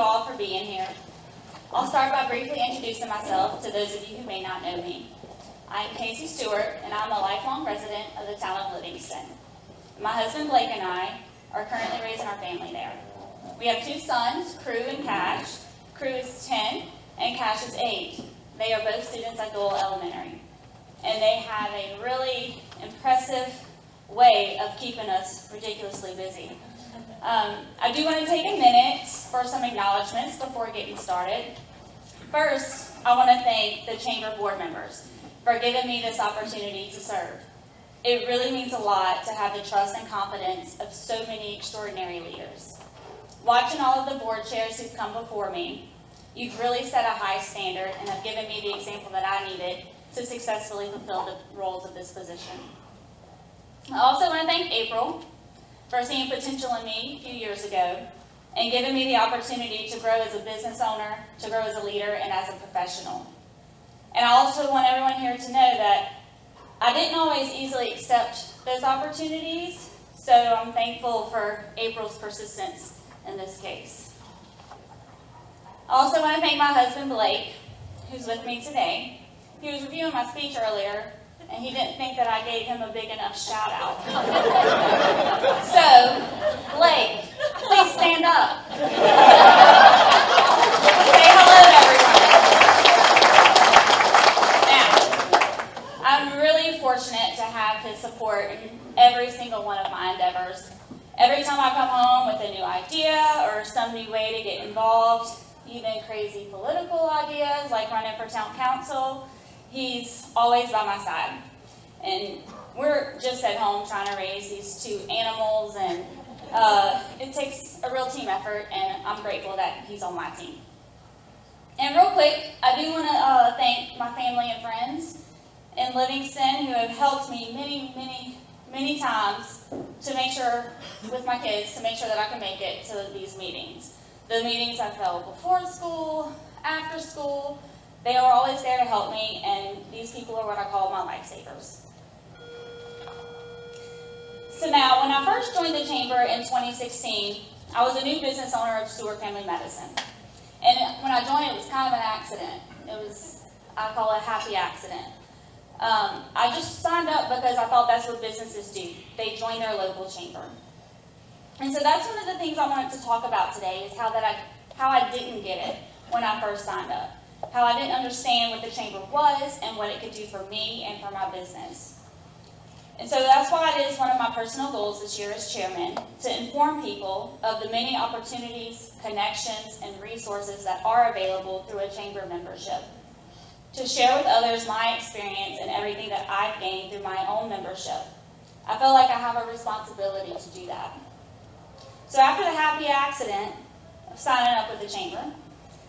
all for being here. I'll start by briefly introducing myself to those of you who may not know me. I'm Kacie Stewart, and I'm a lifelong resident of the town of Livingston. My husband Blake and I are currently raising our family there. We have two sons, Crew and Cash. Crew is 10, and Cash is 8. They are both students at Dole Elementary, and they have a really impressive way of keeping us ridiculously busy. I do want to take a minute for some acknowledgements before getting started. First, I want to thank the Chamber board members for giving me this opportunity to serve. It really means a lot to have the trust and confidence of so many extraordinary leaders. Watching all of the board chairs who've come before me, you've really set a high standard and have given me the example that I needed to successfully fulfill the roles of this position. I also want to thank April for seeing potential in me a few years ago and giving me the opportunity to grow as a business owner, to grow as a leader, and as a professional. And I also want everyone here to know that I didn't always easily accept those opportunities, so I'm thankful for April's persistence in this case. I also want to thank my husband Blake, who's with me today. He was reviewing my speech earlier, and he didn't think that I gave him a big enough shout out. So, Blake, please stand up. Say hello to everyone. Now, I'm really fortunate to have his support in every single one of my endeavors. Every time I come home with a new idea or some new way to get involved, even crazy political ideas like running for town council, he's always by my side. And we're just at home trying to raise these two animals, and it takes a real team effort, and I'm grateful that he's on my team. And real quick, I do want to thank my family and friends in Livingston who have helped me many times to make sure, with my kids, to make sure that I can make it to these meetings. The meetings I've held before school, after school, they are always there to help me, and these people are what I call my lifesavers. So now, when I first joined the Chamber in 2016, I was a new business owner of Stewart Family Medicine. And when I joined, it was kind of an accident. I call it a happy accident. I just signed up because I thought that's what businesses do. They join their local chamber. And so that's one of the things I wanted to talk about today, is how I didn't get it when I first signed up. How I didn't understand what the chamber was and what it could do for me and for my business. And so that's why it is one of my personal goals this year as chairman, to inform people of the many opportunities, connections, and resources that are available through a chamber membership. To share with others my experience and everything that I've gained through my own membership. I feel like I have a responsibility to do that. So after the happy accident of signing up with the chamber,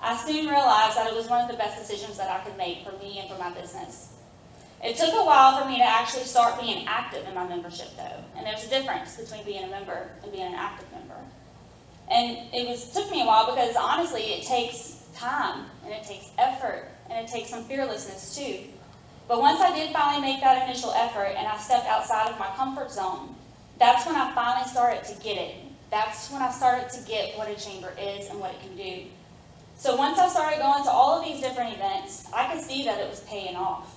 I soon realized that it was one of the best decisions that I could make for me and for my business. It took a while for me to actually start being active in my membership, though, and there's a difference between being a member and being an active member. And it took me a while because, honestly, it takes time, and it takes effort, and it takes some fearlessness, too. But once I did finally make that initial effort and I stepped outside of my comfort zone, that's when I finally started to get it. That's when I started to get what a chamber is and what it can do. So once I started going to all of these different events, I could see that it was paying off.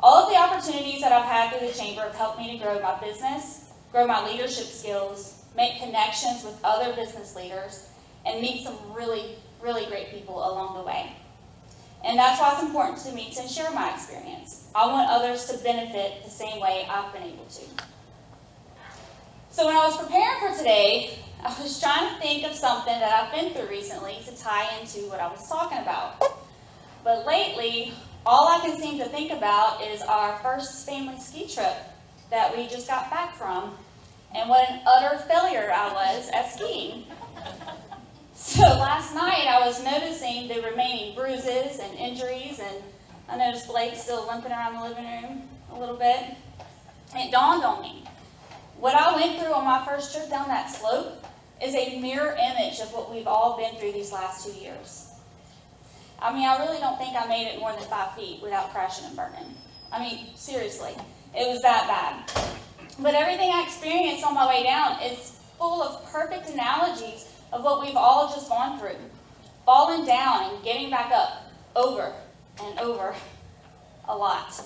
All of the opportunities that I've had through the chamber have helped me to grow my business, grow my leadership skills, make connections with other business leaders, and meet some really, really great people along the way. And that's why it's important to me to share my experience. I want others to benefit the same way I've been able to. So when I was preparing for today, I was trying to think of something that I've been through recently to tie into what I was talking about. But lately, all I can seem to think about is our first family ski trip that we just got back from, and what an utter failure I was at skiing. So last night, I was noticing the remaining bruises and injuries, and I noticed Blake still limping around the living room a little bit. And it dawned on me. What I went through on my first trip down that slope is a mirror image of what we've all been through these last 2 years. I mean, I really don't think I made it more than 5 feet without crashing and burning. I mean, seriously, it was that bad. But everything I experienced on my way down is full of perfect analogies of what we've all just gone through, falling down and getting back up over and over a lot.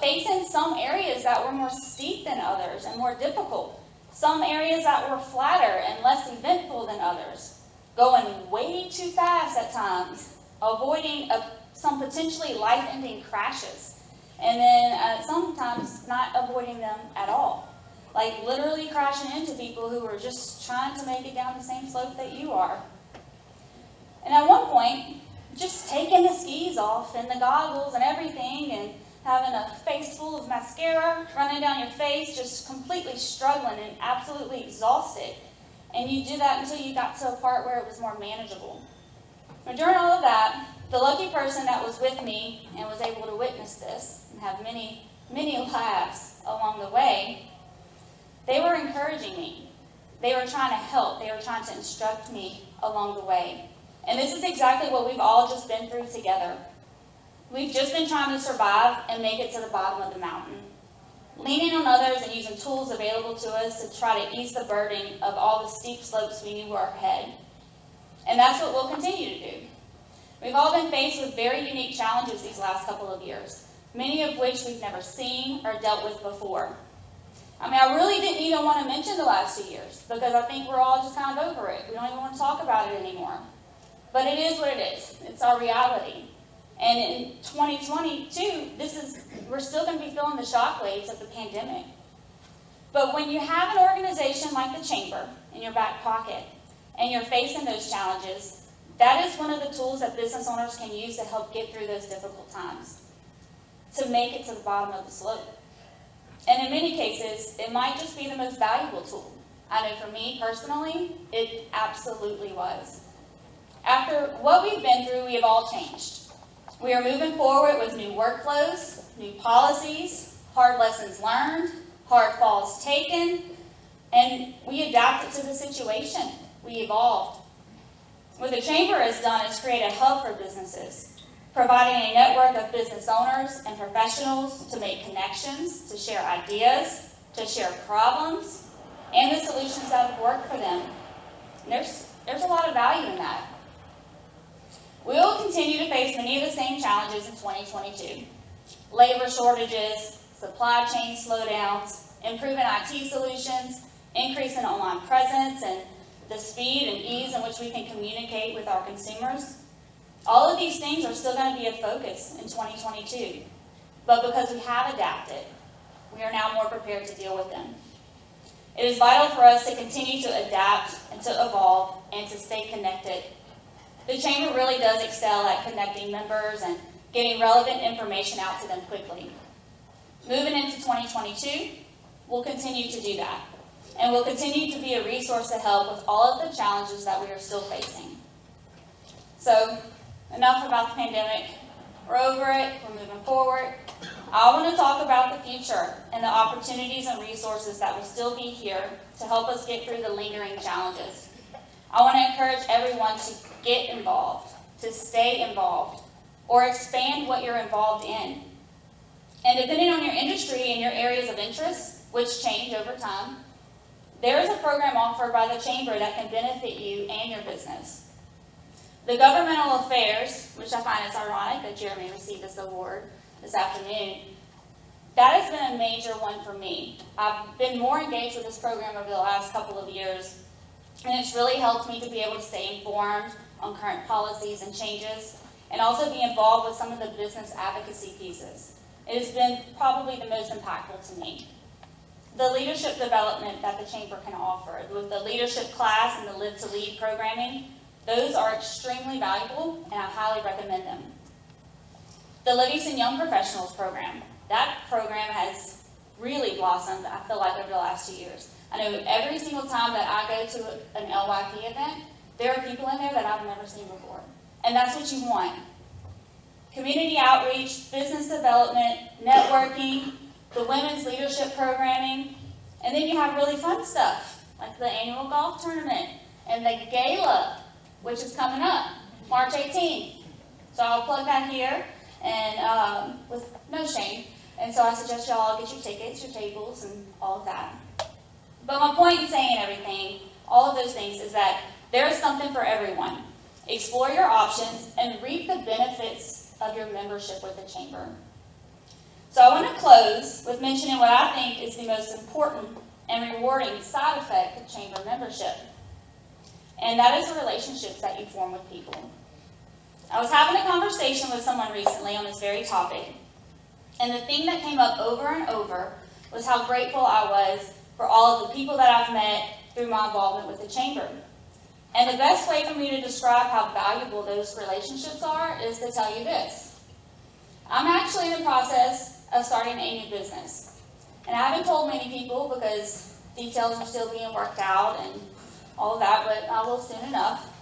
Facing some areas that were more steep than others and more difficult. Some areas that were flatter and less eventful than others. Going way too fast at times. Avoiding some potentially life-ending crashes. And then sometimes not avoiding them at all. Like literally crashing into people who were just trying to make it down the same slope that you are. And at one point, just taking the skis off and the goggles and everything and having a face full of mascara running down your face, just completely struggling and absolutely exhausted. And you do that until you got to a part where it was more manageable. But during all of that, the lucky person that was with me and was able to witness this and have many, many laughs along the way, they were encouraging me. They were trying to help. They were trying to instruct me along the way. And this is exactly what we've all just been through together. We've just been trying to survive and make it to the bottom of the mountain. Leaning on others and using tools available to us to try to ease the burden of all the steep slopes we knew were ahead. And that's what we'll continue to do. We've all been faced with very unique challenges these last couple of years, many of which we've never seen or dealt with before. I mean, I really didn't even want to mention the last 2 years because I think we're all just kind of over it. We don't even want to talk about it anymore. But it is what it is. It's our reality. And in 2022, we're still going to be feeling the shockwaves of the pandemic. But when you have an organization like the Chamber in your back pocket and you're facing those challenges, that is one of the tools that business owners can use to help get through those difficult times, to make it to the bottom of the slope. And in many cases, it might just be the most valuable tool. I know for me personally, it absolutely was. After what we've been through, we have all changed. We are moving forward with new workflows, new policies, hard lessons learned, hard falls taken, and we adapted to the situation. We evolved. What the Chamber has done is create a hub for businesses, providing a network of business owners and professionals to make connections, to share ideas, to share problems, and the solutions that have worked for them. And there's a lot of value in that. We will continue to face many of the same challenges in 2022. Labor shortages, supply chain slowdowns, improving IT solutions, increase in online presence, and the speed and ease in which we can communicate with our consumers. All of these things are still going to be a focus in 2022. But because we have adapted, we are now more prepared to deal with them. It is vital for us to continue to adapt and to evolve and to stay connected. The Chamber really does excel at connecting members and getting relevant information out to them quickly. Moving into 2022, we'll continue to do that. And we'll continue to be a resource to help with all of the challenges that we are still facing. So, enough about the pandemic. We're over it. We're moving forward. I want to talk about the future and the opportunities and resources that will still be here to help us get through the lingering challenges. I want to encourage everyone to get involved, to stay involved, or expand what you're involved in. And depending on your industry and your areas of interest, which change over time, there is a program offered by the Chamber that can benefit you and your business. The Governmental Affairs, which I find it's ironic that Jeremy received this award this afternoon, that has been a major one for me. I've been more engaged with this program over the last couple of years, and it's really helped me to be able to stay informed on current policies and changes, and also be involved with some of the business advocacy pieces. It has been probably the most impactful to me. The leadership development that the Chamber can offer, with the leadership class and the Live to Lead programming, those are extremely valuable, and I highly recommend them. The Livingston Young Professionals program, that program has really blossomed, I feel like, over the last 2 years. I know every single time that I go to an LYP event, there are people in there that I've never seen before. And that's what you want. Community outreach, business development, networking, the women's leadership programming, and then you have really fun stuff, like the annual golf tournament and the gala, which is coming up, March 18th. So I'll plug that here, and with no shame. And so I suggest y'all get your tickets, your tables, and all of that. But my point in saying everything all of those things, is that there is something for everyone. Explore your options and reap the benefits of your membership with the chamber. So I want to close with mentioning what I think is the most important and rewarding side effect of chamber membership. And that is the relationships that you form with people. I was having a conversation with someone recently on this very topic, and the thing that came up over and over was how grateful I was for all of the people that I've met through my involvement with the chamber. And the best way for me to describe how valuable those relationships are is to tell you this. I'm actually in the process of starting a new business. And I haven't told many people because details are still being worked out and all of that, but I will soon enough.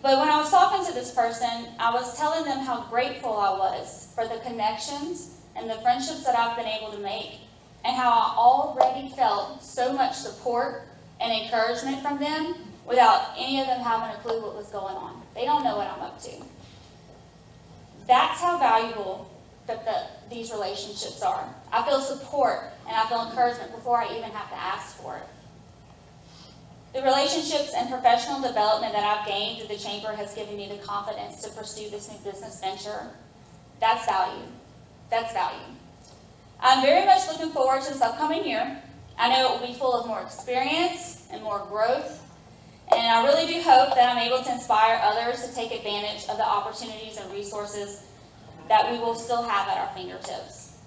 But when I was talking to this person, I was telling them how grateful I was for the connections and the friendships that I've been able to make, and how I already felt so much support and encouragement from them without any of them having a clue what was going on. They don't know what I'm up to. That's how valuable these relationships are. I feel support and I feel encouragement before I even have to ask for it. The relationships and professional development that I've gained through the chamber has given me the confidence to pursue this new business venture. That's value. That's value. I'm very much looking forward to this upcoming year. I know it will be full of more experience and more growth. And I really do hope that I'm able to inspire others to take advantage of the opportunities and resources that we will still have at our fingertips.